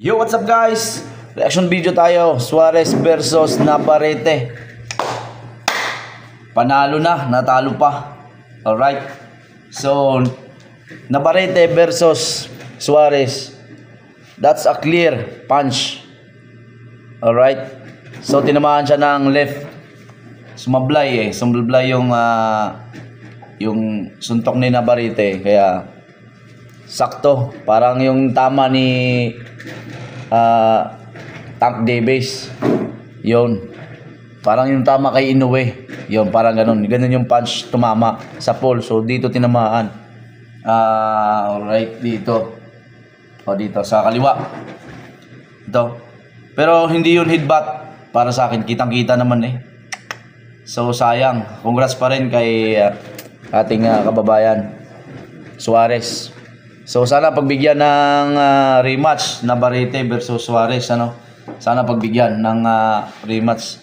Yo, what's up guys? Reaction video tayo. Suarez versus Navarrete. Panalo na, natalo pa. Alright. So, Navarrete versus Suarez. That's a clear punch. Alright. So, tinamaan siya ng left. Sumablay Sumablay yung suntok ni Navarrete. Kaya, sakto. Parang yung tama ni Tank Davis. Yun. Parang yung tama kay Inoue. Yun, parang ganun. Ganun yung punch tumama sa pole. So, dito tinamaan. Alright, dito. O, dito. Sa kaliwa. Ito. Pero, hindi yun headbutt. Para sa akin, kitang-kita naman So, sayang. Congrats pa rin kay ating kababayan, Suarez. So sana pagbigyan ng rematch Navarrete versus Suarez, sana pagbigyan ng rematch.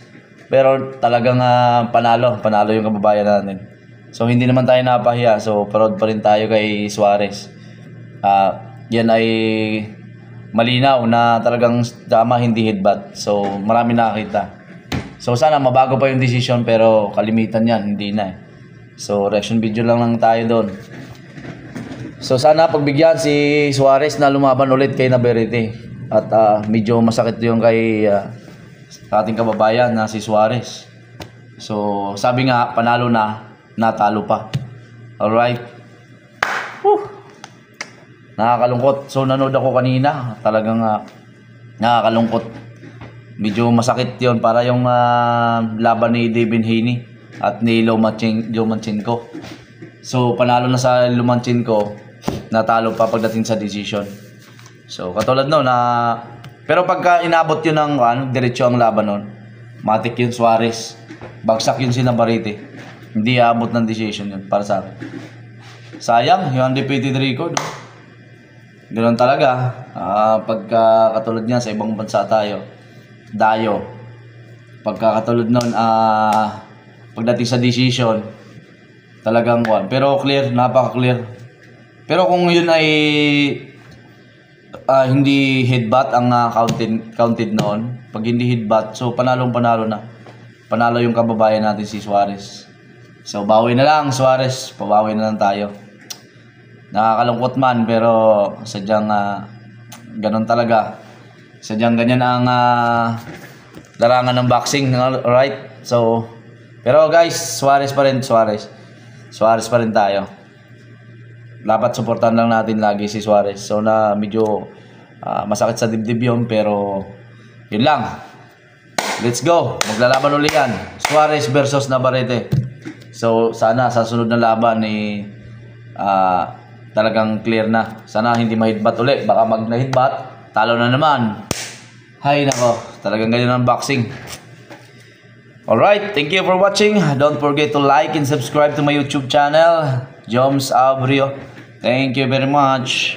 Pero talagang panalo yung kababayan natin. So hindi naman tayo napahiya. So proud pa rin tayo kay Suarez. Yan ay malinaw na talagang tama, hindi headbutt. So marami nakakita. So sana mabago pa yung decision, pero kalimitan yan, hindi na So reaction video lang tayo doon. So sana pagbigyan si Suarez na lumaban ulit kay Navarrete. At medyo masakit yung kay ating kababayan na si Suarez. So sabi nga, panalo na, natalo pa. Alright. Nakakalungkot. So nanood ako kanina. Talagang nakakalungkot. Medyo masakit yon para yung laban ni Devin Haney at ni Lomachenko. So panalo na sa Lomachenko, natalo pa pagdating sa decision. So katulad no na, pero pagka inabot yun ng diretso ang laban nun, matik yun Suarez, bagsak yun si Navarrete, hindi aabot ng decision yun para sa akin. Sayang yung undefeated record. Ganoon talaga. Pagka katulad niya sa ibang bansa tayo, dayo. Pagka katulad nun, pagdating sa decision, talagang pero clear, napaka-clear. Pero kung yun ay hindi headbutt ang counted noon, pag hindi headbutt, so panalo na. Panalo yung kababayan natin si Suarez. So bawi na lang Suarez, pabawi na lang tayo. Nakakalungkot man, pero sadyang ganun talaga. Sadyang ganyan ang larangan ng boxing, right? So, pero guys, Suarez pa rin tayo. Dapat suportahan lang natin lagi si Suarez. So na medyo masakit sa dibdib yun, pero yun lang. Let's go. Maglalaban ulit yan. Suarez versus Navarrete. So sana sa sunod na laban talagang clear na. Sana hindi ma-headbutt ulit. Baka mag-headbutt, talo na naman. Hay nako, talagang ganyan ang boxing. Alright, thank you for watching. Don't forget to like and subscribe to my YouTube channel, Joms Abrio. Thank you very much.